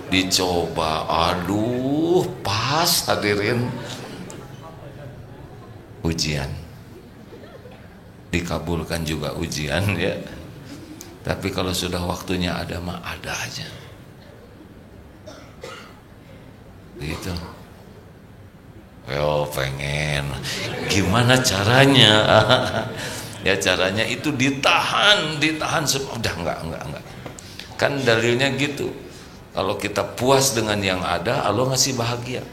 Dicoba, aduh pas hadirin. Ujian dikabulkan juga ujian ya. Tapi kalau sudah waktunya ada mah ada aja gitu. Yo pengen gimana caranya? Ya caranya itu ditahan udah enggak. Kan dalilnya gitu. Kalau kita puas dengan yang ada, Allah ngasih bahagia.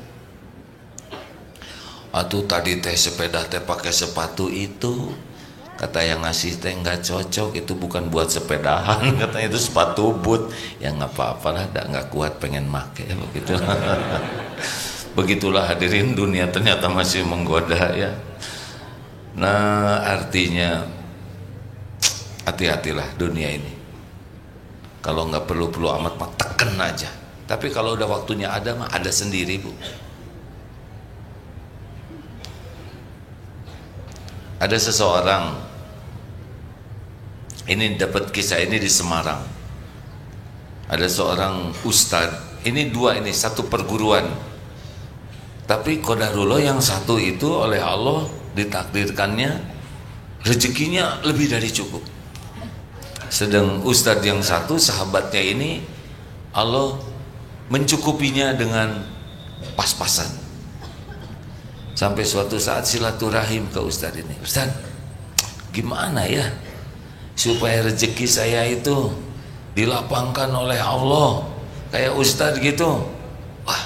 Atuh tadi teh sepeda teh pakai sepatu itu, kata yang ngasih teh nggak cocok, itu bukan buat sepedahan, katanya itu sepatu boot. Ya nggak apa-apa lah, nggak kuat pengen make begitu. Begitulah hadirin, dunia ternyata masih menggoda ya. Nah artinya hati-hatilah dunia ini. Kalau nggak perlu amat mah teken aja. Tapi kalau udah waktunya ada mah ada sendiri bu. Ada seseorang, ini dapat kisah ini di Semarang. Ada seorang ustadz, ini dua ini satu perguruan. Tapi qadarullah yang satu itu oleh Allah ditakdirkannya rezekinya lebih dari cukup. Sedang ustadz yang satu sahabatnya ini Allah mencukupinya dengan pas-pasan. Sampai suatu saat silaturahim ke ustadz ini, Ustadz gimana ya supaya rezeki saya itu dilapangkan oleh Allah kayak ustadz gitu. Wah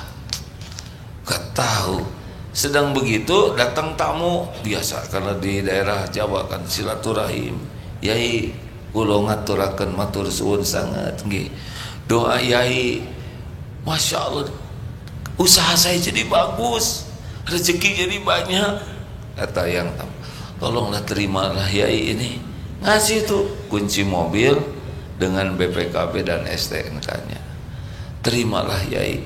gak tahu. Sedang begitu datang tamu biasa, karena di daerah Jawa kan silaturahim. Yai kula ngaturaken matur suwun sangat nggih. Doa yai, masya Allah, usaha saya jadi bagus, rezeki jadi banyak. Kata yang tolonglah terimalah yai ini. Ngasih tuh kunci mobil dengan BPKB dan STNK-nya. Terimalah yai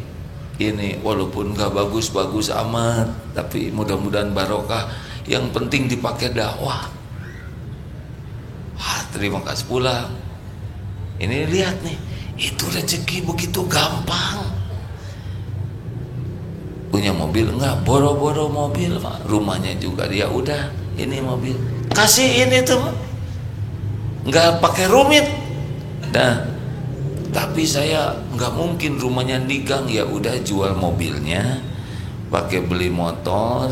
ini, walaupun gak bagus-bagus amat, tapi mudah-mudahan barokah. Yang penting dipakai dakwah. Terima kasih pulang. Ini lihat nih, itu rezeki begitu gampang. Punya mobil enggak, boro-boro mobil Pak. Rumahnya juga dia udah ini mobil, kasih ini tuh nggak pakai rumit. Nah, tapi saya nggak mungkin rumahnya di gang, ya udah jual mobilnya, pakai beli motor,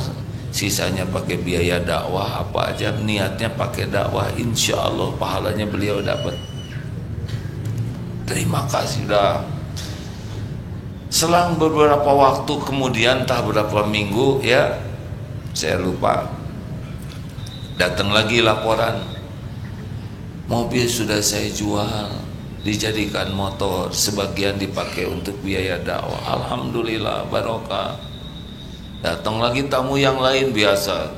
sisanya pakai biaya dakwah apa aja, niatnya pakai dakwah, insya Allah pahalanya beliau dapat. Terima kasih dah. Selang beberapa waktu kemudian, entah berapa minggu ya, saya lupa, datang lagi laporan, mobil sudah saya jual, dijadikan motor, sebagian dipakai untuk biaya dakwah. Alhamdulillah, barokah. Datang lagi tamu yang lain biasa,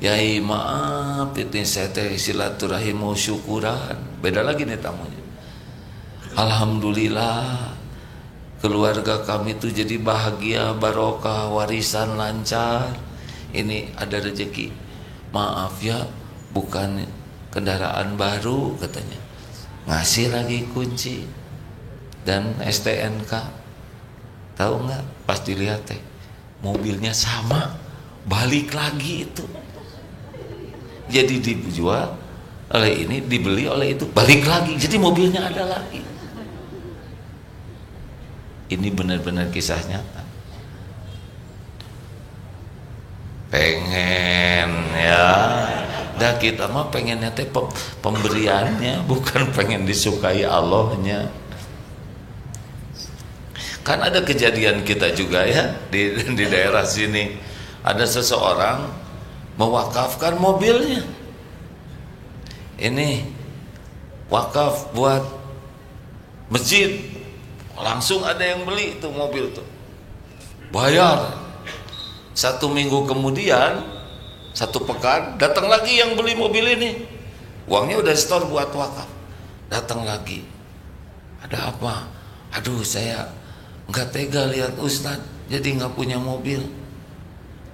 yai maaf ini saya teh silaturahim mau syukuran, beda lagi nih tamunya. Alhamdulillah keluarga kami tuh jadi bahagia, barokah, warisan lancar, ini ada rezeki. Maaf ya, bukan kendaraan baru katanya, ngasih lagi kunci dan STNK. Tahu nggak, pas dilihat teh mobilnya sama, balik lagi itu. Jadi dijual oleh ini, dibeli oleh itu, balik lagi, jadi mobilnya ada lagi. Ini benar-benar kisah nyata. Pengen ya, dah kita mah pengennya teh pemberiannya, bukan pengen disukai Allahnya. Kan ada kejadian kita juga ya di daerah sini, ada seseorang mewakafkan mobilnya. Ini wakaf buat masjid, langsung ada yang beli itu mobil tuh, bayar. 1 minggu kemudian, 1 pekan, datang lagi yang beli mobil ini, uangnya udah store buat wakaf. Datang lagi, ada apa? Aduh, saya nggak tega lihat Ustadz jadi nggak punya mobil,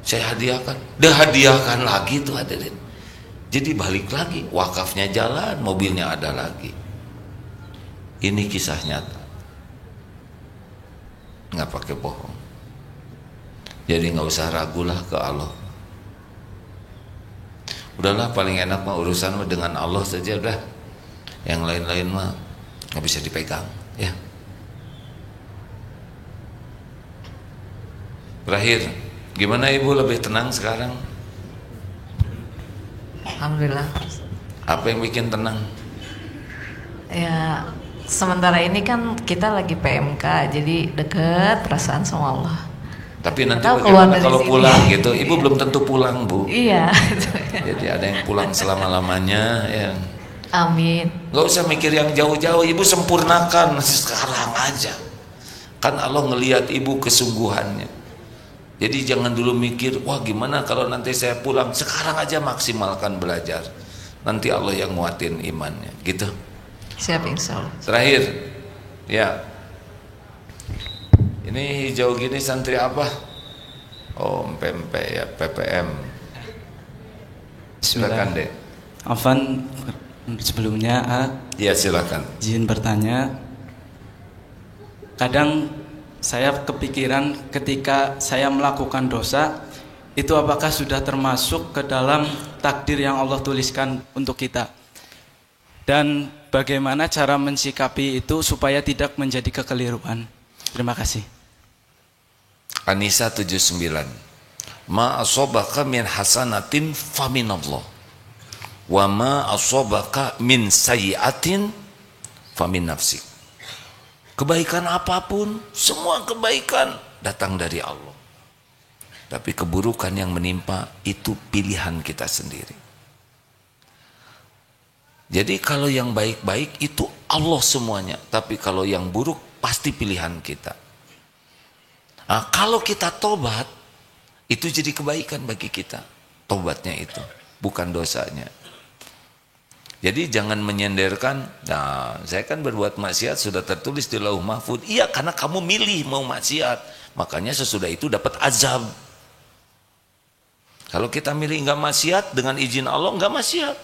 saya hadiahkan. Dah hadiahkan lagi tuh hadirin. Jadi balik lagi, wakafnya jalan, mobilnya ada lagi. Ini kisah nyata, nggak pakai bohong. Jadi nggak usah ragulah ke Allah. Udahlah, paling enak mah urusan dengan Allah saja udah. Yang lain-lain mah nggak bisa dipegang ya. Terakhir, gimana Ibu, lebih tenang sekarang? Alhamdulillah. Apa yang bikin tenang? Ya, sementara ini kan kita lagi PMK, jadi deket perasaan sama Allah. Tapi nanti Atau bagaimana kalau sini. pulang gitu? Ibu belum tentu pulang, Bu. Iya. Jadi ada yang pulang selama-lamanya ya. Amin. Gak usah mikir yang jauh-jauh, Ibu sempurnakan sekarang aja. Kan Allah ngelihat Ibu kesungguhannya. Jadi jangan dulu mikir, wah gimana kalau nanti saya pulang. Sekarang aja maksimalkan belajar, nanti Allah yang nguatin imannya gitu. Siap, insya Allah. Terakhir ya, ini hijau gini santri apa? Oh, PMP ya, PPM. Silakan deh. Afan, sebelumnya Ya silakan. izin bertanya. Kadang saya kepikiran ketika saya melakukan dosa, itu apakah sudah termasuk ke dalam takdir yang Allah tuliskan untuk kita? Dan bagaimana cara mensikapi itu supaya tidak menjadi kekeliruan? Terima kasih. An-Nisa 79. Ma asabaka min hasanatin faminallah, wa ma asabaka min sayyi'atin famin nafsik. Kebaikan apapun, semua kebaikan datang dari Allah. Tapi keburukan yang menimpa itu pilihan kita sendiri. Jadi kalau yang baik-baik itu Allah semuanya, tapi kalau yang buruk pasti pilihan kita. Nah, kalau kita tobat, itu jadi kebaikan bagi kita. Tobatnya itu, bukan dosanya. Jadi jangan menyenderkan, nah saya kan berbuat maksiat sudah tertulis di Lauh Mahfud. Iya, karena kamu milih mau maksiat, makanya sesudah itu dapat azab. Kalau kita milih nggak maksiat, dengan izin Allah nggak maksiat,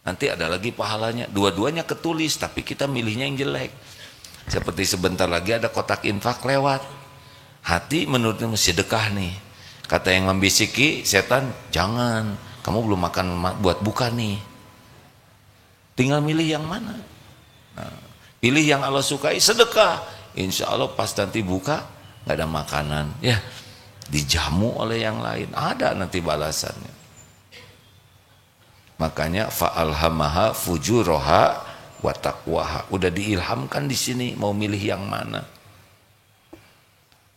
nanti ada lagi pahalanya. Dua-duanya ketulis, tapi kita milihnya yang jelek. Seperti sebentar lagi ada kotak infak lewat. Hati menurutmu sedekah nih. Kata yang membisiki setan, jangan, kamu belum makan buat buka nih. Tinggal milih yang mana. Nah, pilih yang Allah sukai, sedekah. Insya Allah pas nanti buka nggak ada makanan, ya dijamu oleh yang lain, ada nanti balasannya. Makanya fa'alhamaha fujuraha wa taqwaha. Udah diilhamkan di sini mau milih yang mana.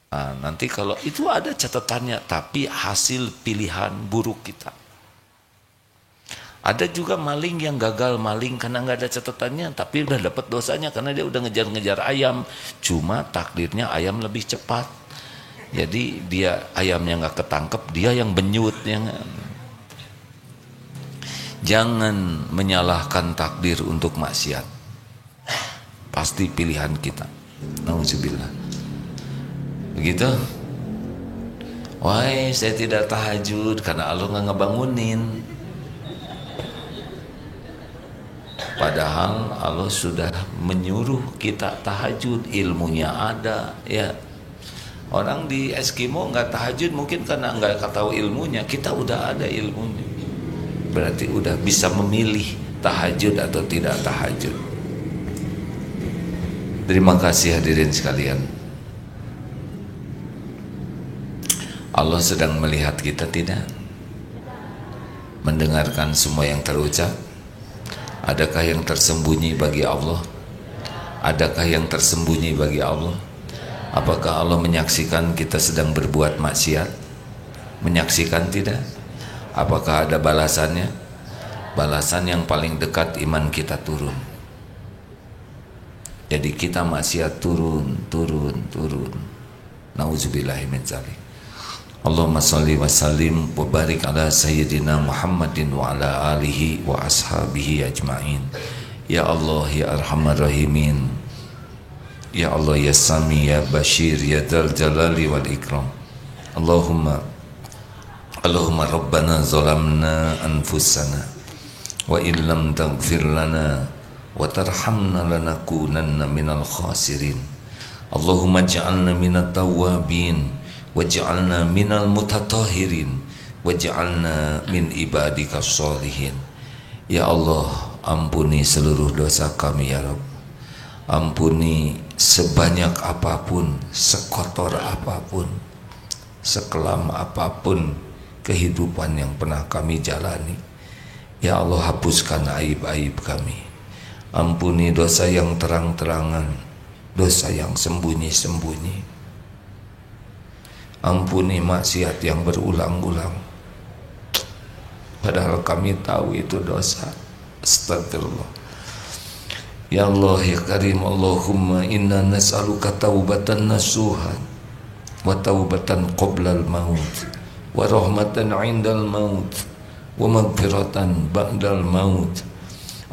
Nah, nanti kalau itu ada catatannya, tapi hasil pilihan buruk kita. Ada juga maling yang gagal maling karena nggak ada catatannya, tapi udah dapat dosanya karena dia udah ngejar-ngejar ayam. Cuma takdirnya ayam lebih cepat. Jadi dia ayamnya nggak ketangkep, dia yang benyut. Jangan menyalahkan takdir untuk maksiat. Pasti pilihan kita. Nauzubillah. Begitu? Wah, saya tidak tahajud karena Allah nggak ngebangunin. Padahal Allah sudah menyuruh kita tahajud, ilmunya ada, ya. Orang di Eskimo nggak tahajud mungkin karena nggak tahu ilmunya. Kita udah ada ilmunya, berarti udah bisa memilih tahajud atau tidak tahajud. Terima kasih hadirin sekalian. Allah sedang melihat kita tidak? Mendengarkan semua yang terucap? Adakah yang tersembunyi bagi Allah? Adakah yang tersembunyi bagi Allah? Apakah Allah menyaksikan kita sedang berbuat maksiat? Menyaksikan tidak? Apakah ada balasannya? Balasan yang paling dekat iman kita turun. Jadi kita maksiat turun. Nauzubillahi min dzalik. Allahumma salli wa sallim wa barik ala sayyidina Muhammadin wa ala alihi wa ashabihi ajma'in. Ya Allah ya arhamar rahimin, ya Allah ya Sami ya Bashir ya Dzal Jalali wal Ikram. Allahumma Rabbana zalamna anfusana wa illam taghfir lana wa tarhamna lanakunanna minal khasirin. Allahumma ij'alna minat tawwabin waj'alna minal mutatahhirin waj'alna min ibadika sholihin. Ya Allah, ampuni seluruh dosa kami ya Rabb. Ampuni sebanyak apapun, sekotor apapun, sekelam apapun kehidupan yang pernah kami jalani. Ya Allah, hapuskan aib-aib kami. Ampuni dosa yang terang-terangan, dosa yang sembunyi-sembunyi. Ampuni maksiat yang berulang-ulang, padahal kami tahu itu dosa. Astagfirullah. Ya Allah ya Karim, Allahumma inna nas'aluka taubatan nasuhan wa taubatan qoblal maut wa rahmatan indal maut wa maghfiratan ba'dal maut.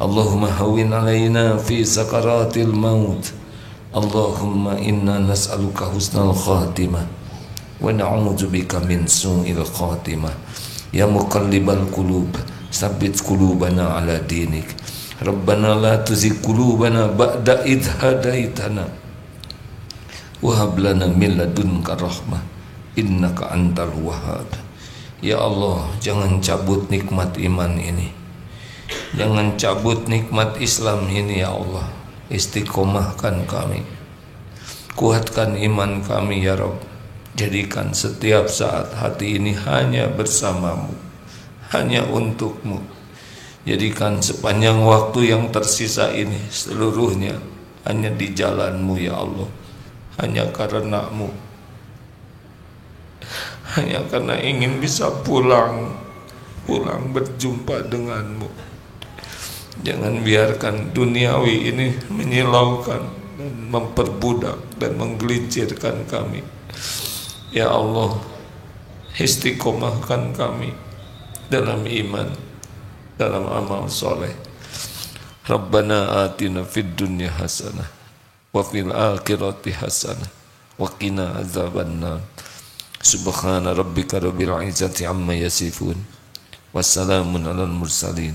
Allahumma hawin alaina fi sakaratil maut. Allahumma inna nas'aluka husnal khatimah wa na'udzubika min su'il khatimah. Ya muqallibal qulub tsabbit qulubana ala dinik. Rabbana la tuzigh qulubana ba'da idh hadaitana wa hab lana min ladunka rahmah innaka antal wahhab. Ya Allah, jangan cabut nikmat iman ini, jangan cabut nikmat Islam ini ya Allah. Istiqomahkan kami, kuatkan iman kami ya Rabb. Jadikan setiap saat hati ini hanya bersamamu, hanya untukmu. Jadikan sepanjang waktu yang tersisa ini seluruhnya hanya di jalanmu ya Allah. Hanya karenamu, hanya karena ingin bisa pulang berjumpa denganmu. Jangan biarkan duniawi ini menyilaukan dan memperbudak dan menggelincirkan kami. Ya Allah, istiqomahkan kami dalam iman, dalam amal soleh. Rabbana atina fid dunya hasanah wa fil akhirati hasanah wa qina azabannar. Subhana rabbika rabbil izzati amma yasifun. Wassalamun alal mursalin.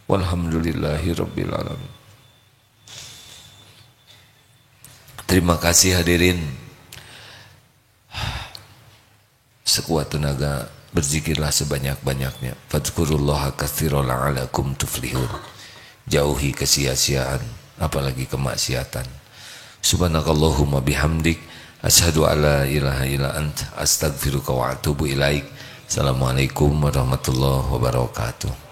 Walhamdulillahi rabbil alamin. Terima kasih hadirin. Sekuat tenaga berzikirlah sebanyak-banyaknya. Fadhkurullaha katsiran la'alakum tuflihun. jauhi kesia-siaan, apalagi kemaksiatan. Subhanakallahumma bihamdik, asyhadu alla ilaha illa anta, astaghfiruka wa atubu ilaik. Assalamualaikum warahmatullahi wabarakatuh.